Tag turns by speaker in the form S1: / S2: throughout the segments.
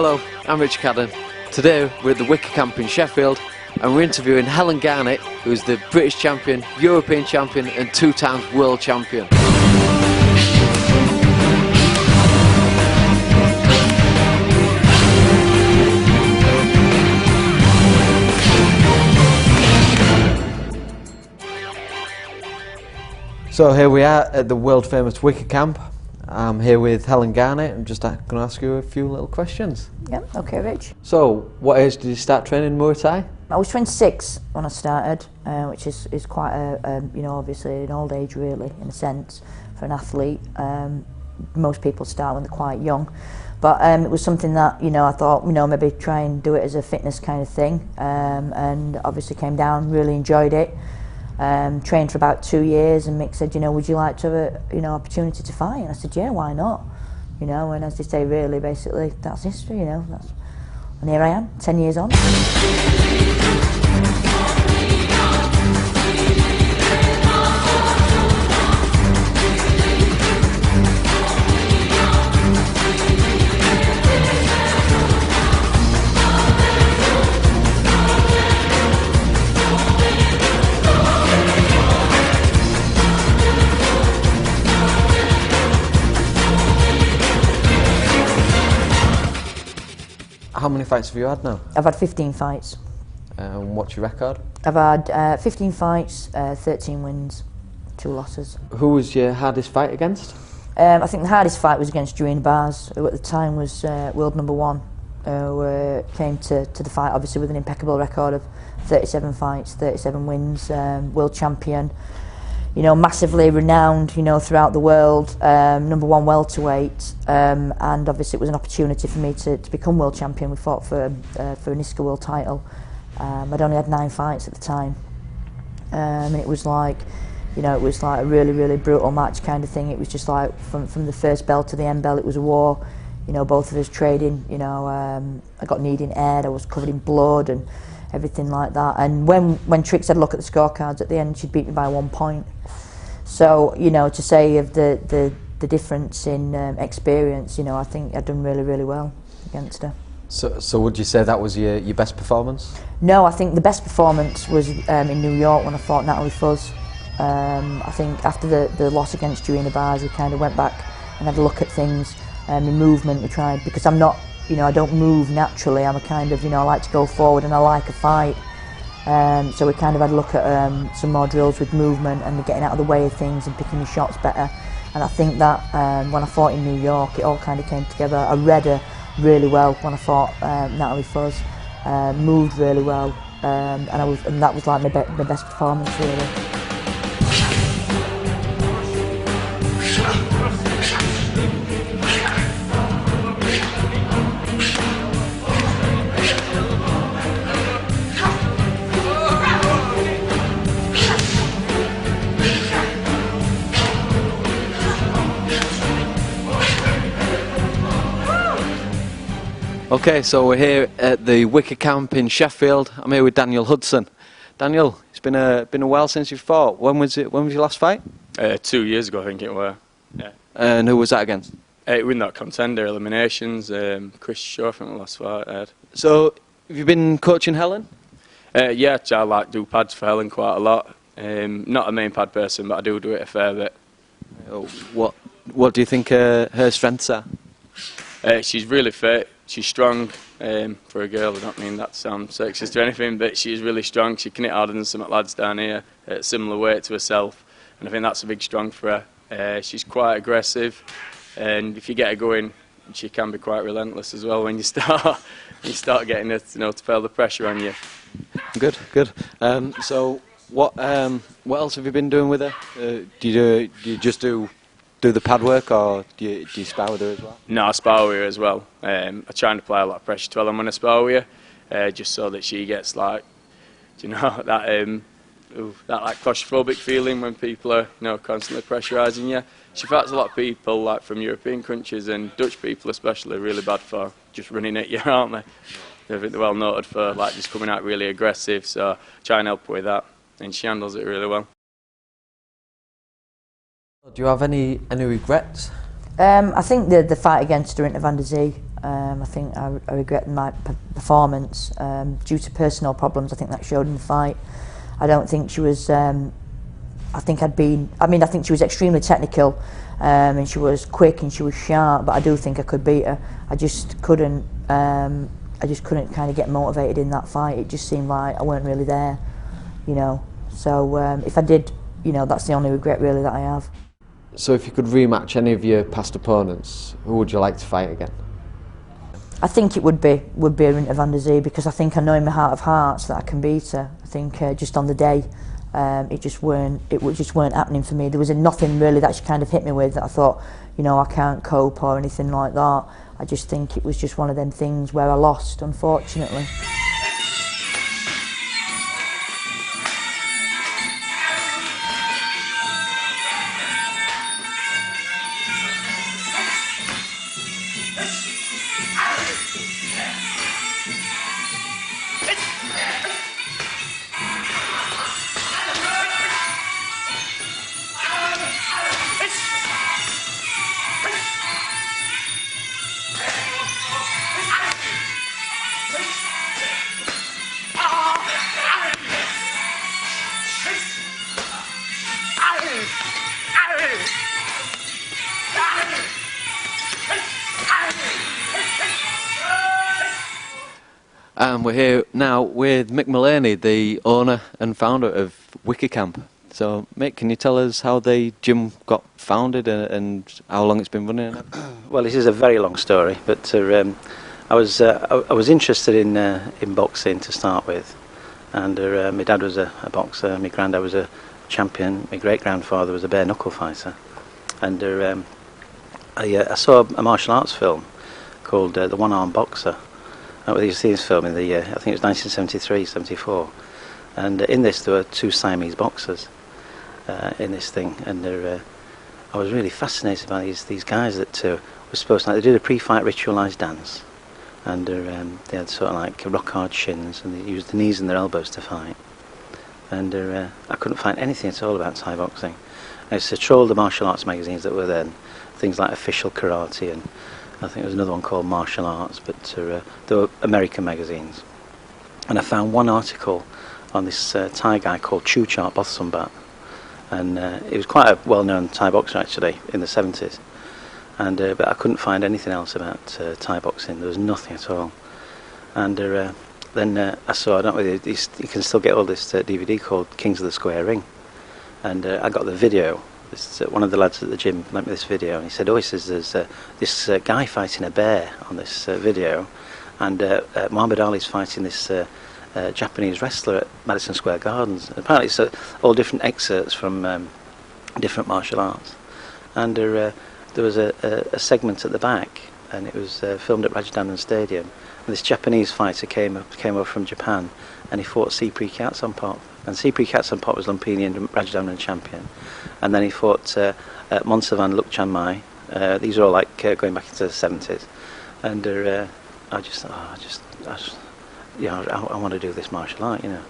S1: Hello, I'm Richard Cadden. Today we're at the Wicker Camp in Sheffield and we're interviewing Helene Garnett, who is the British champion, European champion and 2 times world champion. So here we are at the world famous Wicker Camp. I'm here with Helene Garnett. I'm just going to ask you a few little questions.
S2: Yeah, okay, Rich.
S1: So, what age did you start training Muay Thai?
S2: I was 26 when I started, which is quite a you know, obviously an old age really, in a sense, for an athlete. Most people start when they're quite young. But it was something that, you know, I thought, you know, maybe try and do it as a fitness kind of thing. And obviously came down, really enjoyed it. Trained for about 2 years, and Mick said, you know, would you like to have a, you know, opportunity to fight? And I said, yeah, why not? You know, and as they say, really, basically, that's history, you know. And here I am, 10 years on.
S1: How many fights have you had now?
S2: I've had 15 fights.
S1: What's your record?
S2: I've had 15 fights, 13 wins, 2 losses.
S1: Who was your hardest fight against?
S2: I think the hardest fight was against Arjarn, who at the time was world #1. Who came to the fight obviously with an impeccable record of 37 fights, 37 wins, world champion. You know, massively renowned, you know, throughout the world, #1 welterweight, and obviously it was an opportunity for me to become world champion. We fought for an ISCA world title. I'd only had 9 fights at the time, and it was like, you know, it was like a really, really brutal match kind of thing. It was just like from the first bell to the end bell, it was a war. You know, both of us trading. You know, I got kneed in head, I was covered in blood and everything like that. And when Trix had a look at the scorecards at the end, she'd beat me by 1 point. So, you know, to say of the difference in experience, you know, I think I'd done really, really well against her.
S1: So would you say that was your best performance?
S2: No, I think the best performance was in New York when I fought Natalie Fuzz. I think after the loss against Joanna Bars, we kind of went back and had a look at things. In movement, we tried, because I'm not, you know, I don't move naturally. I'm a kind of, you know, I like to go forward and I like a fight. So we kind of had a look at some more drills with movement and getting out of the way of things and picking your shots better. And I think that when I fought in New York, it all kind of came together. I read her really well when I fought Natalie Fuzz, moved really well, and that was like my best performance really.
S1: Okay, so we're here at the Wicker Camp in Sheffield. I'm here with Daniel Hudson. Daniel, it's been a while since you fought. When was your last fight?
S3: 2 years ago, I think it were. Yeah.
S1: And who was that against?
S3: It was not contender eliminations. Chris Shaw, I think, the last fight I had.
S1: So, have you been coaching Helen?
S3: Yeah, I like do pads for Helen quite a lot. Not a main pad person, but I do it a fair bit.
S1: What do you think her strengths are?
S3: She's really fit. She's strong for a girl. I don't mean that to sound sexist or anything, but she's really strong. She can hit harder than some lads down here at similar weight to herself, and I think that's a big strong for her. She's quite aggressive, and if you get her going, she can be quite relentless as well when you start getting her, you know, to feel the pressure on you.
S1: Good. So what else have you been doing with her? Do you just do the pad work, or do you spar with her as well? No,
S3: I spar with her as well. I try and apply a lot of pressure to Helen when I spar with her, just so that she gets like, you know, that like claustrophobic feeling when people are, you know, constantly pressurising you. She fights a lot of people like from European countries, and Dutch people especially are really bad for just running at you, aren't they? I think they're well noted for like just coming out really aggressive, so I try and help her with that, and she handles it really well.
S1: Do you have any regrets?
S2: I think the fight against Dorinda van der Zee, I think I regret my performance due to personal problems. I think that showed in the fight. I don't think she was. I think I think she was extremely technical, and she was quick and she was sharp. But I do think I could beat her. I just couldn't. I just couldn't kind of get motivated in that fight. It just seemed like I weren't really there, you know. So if I did, you know, that's the only regret really that I have.
S4: So if you could rematch any of your past opponents, who would you like to fight again?
S2: I think it would be Rinta van der Zee, because I think I know in my heart of hearts that I can beat her. I think just on the day, it just weren't happening for me. There was nothing really that she kind of hit me with that I thought, you know, I can't cope or anything like that. I just think it was just one of them things where I lost, unfortunately.
S1: And we're here now with Mick Mullaney, the owner and founder of Wicker Camp. So, Mick, can you tell us how the gym got founded and how long it's been running?
S5: Well, this is a very long story, but I was interested in boxing to start with, and my dad was a boxer, my granddad was a champion, my great grandfather was a bare knuckle fighter, and I saw a martial arts film called The One Arm Boxer. Whether you see this film in the year, I think it was 1973, 74, and in this there were two Siamese boxers in this thing, and I was really fascinated by these guys that were supposed to, they did a pre-fight ritualised dance, and they had sort of like rock hard shins, and they used the knees and their elbows to fight, and I couldn't find anything at all about Thai boxing. I used to troll the martial arts magazines that were then, things like Official Karate, and I think there was another one called Martial Arts, but they were American magazines. And I found one article on this Thai guy called Chuchat Bothsumbat, and he was quite a well-known Thai boxer actually in the 70s. And but I couldn't find anything else about Thai boxing. There was nothing at all. And then I saw, I don't know whether you can still get all this DVD called Kings of the Square Ring, and I got the video. One of the lads at the gym lent me this video, and he said, he says there's this guy fighting a bear on this video, and Muhammad Ali's fighting this Japanese wrestler at Madison Square Gardens. And apparently it's all different excerpts from different martial arts. And there was a segment at the back, and it was filmed at Rajadandan Stadium, and this Japanese fighter came over from Japan, and he fought Sipri Katsampot. And Sipri Katsampot was Lumpinian Rajadandan champion. And then he fought Monsavan Lukchanmai. These are all like going back into the 70s. And I want to do this martial art, you know.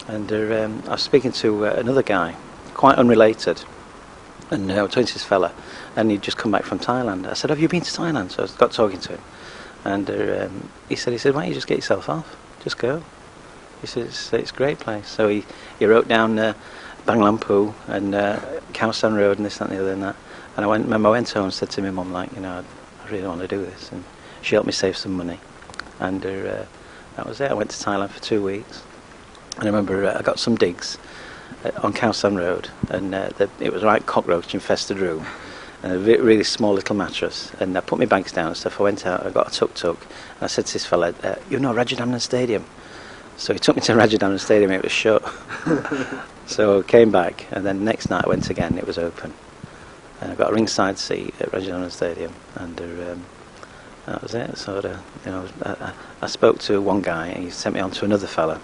S5: And I was speaking to another guy, quite unrelated, and I was talking to this fella, and he'd just come back from Thailand. I said, "Have you been to Thailand?" So I got talking to him, and he said, "Why don't you just get yourself off? Just go." He said, "It's a great place." So he wrote down Bang Lampu and Khao San Road and this, that and the other and that. And I went home and said to my mum, like, you know, I really want to do this. And she helped me save some money. And that was it. I went to Thailand for 2 weeks. And I remember I got some digs on Khao San Road. And it was a right cockroach infested room. And a really small little mattress. And I put my bags down and stuff. I went out, I got a tuk-tuk. And I said to this fella, "You know Rajadandan Stadium?" So he took me to Rajadandan Stadium, it was shut. So I came back, and then next night I went again, it was open. And I got a ringside seat at Rajadandan Stadium, and that was it. So you know, I spoke to one guy, and he sent me on to another fella,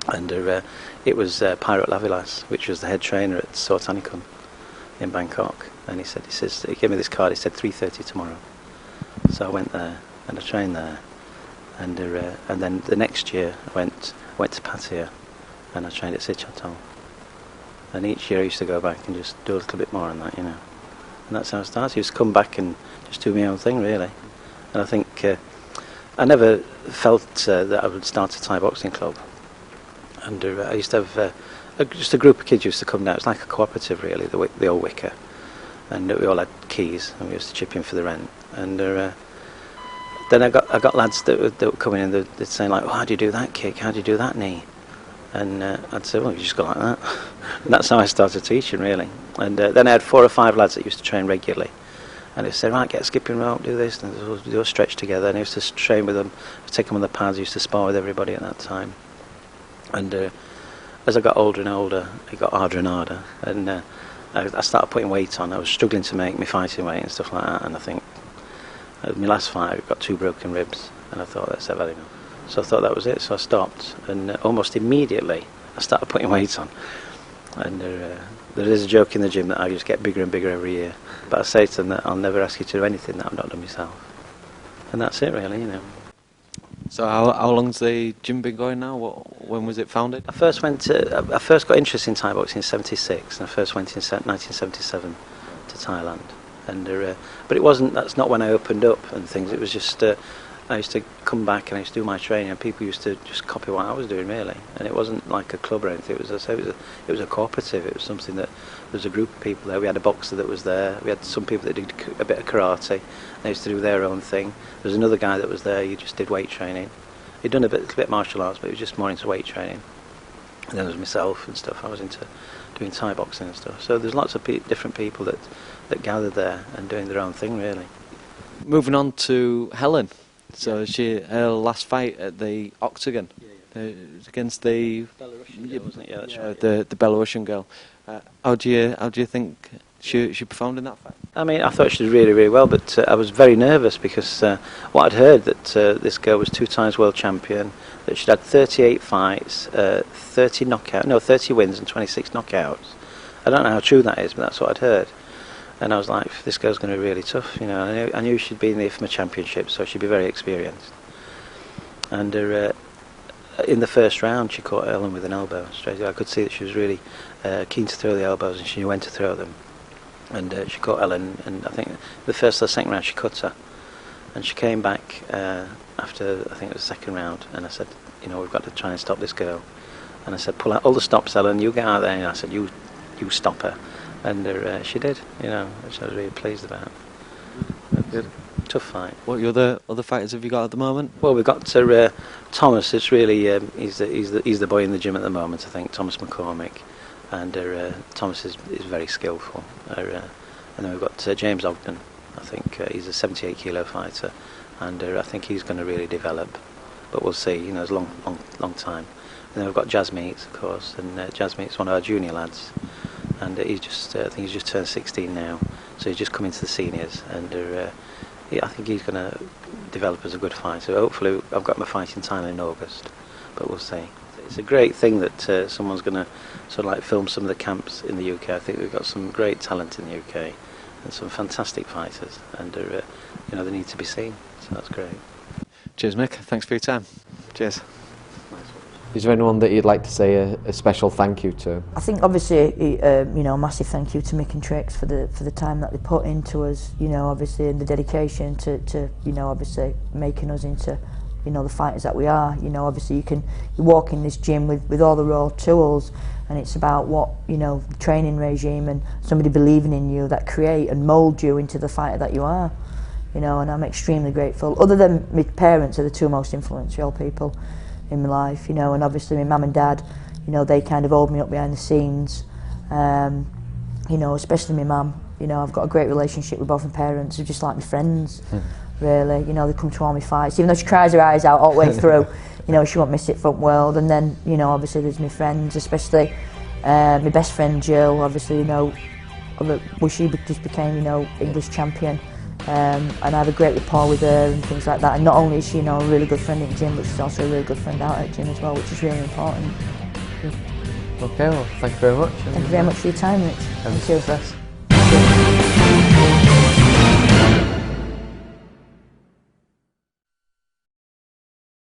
S5: and it was Pirate Lavilas, which was the head trainer at Sortanikum in Bangkok. And he gave me this card, he said 3:30 tomorrow. So I went there, and I trained there. And then the next year I went to Pattaya, and I trained at Sichathol. And each year I used to go back and just do a little bit more on that, you know. And that's how I started. I used to come back and just do my own thing, really. And I think I never felt that I would start a Thai boxing club. And I used to have just a group of kids used to come down. It's like a cooperative, really, the old Wicker. And we all had keys, and we used to chip in for the rent. And then I got lads that were coming in. They'd say like, "Oh, how do you do that kick? How do you do that knee?" And I'd say, "Well, you just go like that." And that's how I started teaching, really. And then I had 4 or 5 lads that used to train regularly. And they said, "Right, get a skipping rope, do this," and we'll do a stretch together. And I used to train with them, take them on the pads. I used to spar with everybody at that time. And as I got older and older, it got harder and harder. And I started putting weight on. I was struggling to make my fighting weight and stuff like that. And I think my last fight, I got 2 broken ribs, and I thought that's had enough. So I thought that was it. So I stopped, and almost immediately I started putting weight on. And there is a joke in the gym that I just get bigger and bigger every year. But I say to them that I'll never ask you to do anything that I've not done myself. And that's it, really, you know.
S1: So how long's the gym been going now? When was it founded?
S5: I first got interested in Thai boxing in '76, and I first went in 1977 to Thailand. And but that's not when I opened up and things. It was just I used to come back and I used to do my training, and people used to just copy what I was doing, really. And it wasn't like a club or anything. It was a cooperative. It was something that there was a group of people there. We had a boxer that was there. We had some people that did a bit of karate. They used to do their own thing. There was another guy that was there. He just did weight training. He'd done a bit martial arts, but he was just more into weight training. And then there was myself and stuff. I was into doing Thai boxing and stuff. So there's lots of different people that gathered there and doing their own thing, really.
S1: Moving on to Helen. So her last fight at the Octagon against the
S5: Belarusian girl, wasn't it? Yeah, that's right.
S1: The Belarusian girl. How do you think she performed in that fight?
S5: I mean, I thought she did really, really well, but I was very nervous because what I'd heard that this girl was 2 times world champion, that she'd had 38 fights, 30 wins and 26 knockouts. I don't know how true that is, but that's what I'd heard. And I was like, this girl's going to be really tough, you know. I knew she'd be in the IFMA Championship, so she'd be very experienced. And in the first round, she caught Ellen with an elbow straight away. I could see that she was really keen to throw the elbows, and she knew when to throw them. And she caught Ellen, and I think the first or second round she cut her. And she came back after, I think it was the second round, and I said, you know, we've got to try and stop this girl. And I said, pull out all the stops, Ellen, you get out there. And I said, you stop her. And she did, you know, which I was really pleased about. Good. Tough fight.
S1: What other fighters have you got at the moment?
S5: Well, we've got Thomas. It's really he's the boy in the gym at the moment. I think Thomas McCormick, and Thomas is very skillful. And then we've got James Ogden. I think he's a 78 kilo fighter, and I think he's going to really develop. But we'll see. You know, it's a long time. And then we've got Jazz Meats, of course, and Jazz Meats, one of our junior lads. And I think he's just turned 16 now, so he's just come into the seniors, and I think he's going to develop as a good fighter. Hopefully, I've got my fight in Thailand in August, but we'll see. It's a great thing that someone's going to sort of like film some of the camps in the UK. I think we've got some great talent in the UK and some fantastic fighters, and you know, they need to be seen. So that's great.
S1: Cheers, Mick. Thanks for your time. Cheers.
S4: Is there anyone that you'd like to say a special thank you to?
S2: I think obviously, you know, a massive thank you to Mick and Trix for the time that they put into us. You know, obviously, and the dedication to you know, obviously making us into, you know, the fighters that we are. You know, obviously you walk in this gym with all the raw tools, and it's about what, you know, the training regime and somebody believing in you that create and mould you into the fighter that you are. You know, and I'm extremely grateful. Other than my parents are the 2 most influential people in my life, you know, and obviously my mum and dad, you know, they kind of hold me up behind the scenes, you know, especially my mum. You know, I've got a great relationship with both my parents. They're just like my friends, really. You know, they come to all my fights, even though she cries her eyes out all the way through. You know, she won't miss it from world. And then, you know, obviously there's my friends, especially my best friend Jill. Obviously, you know, well, she just became, you know, English champion. And I have a great rapport with her and things like that. And not only is she, you know, a really good friend at the gym, but she's also a really good friend out at the gym as well, which is really important.
S4: Okay, well, thank you very much.
S2: Thank you very much for your time, Rich.
S4: And success.
S2: Thank you.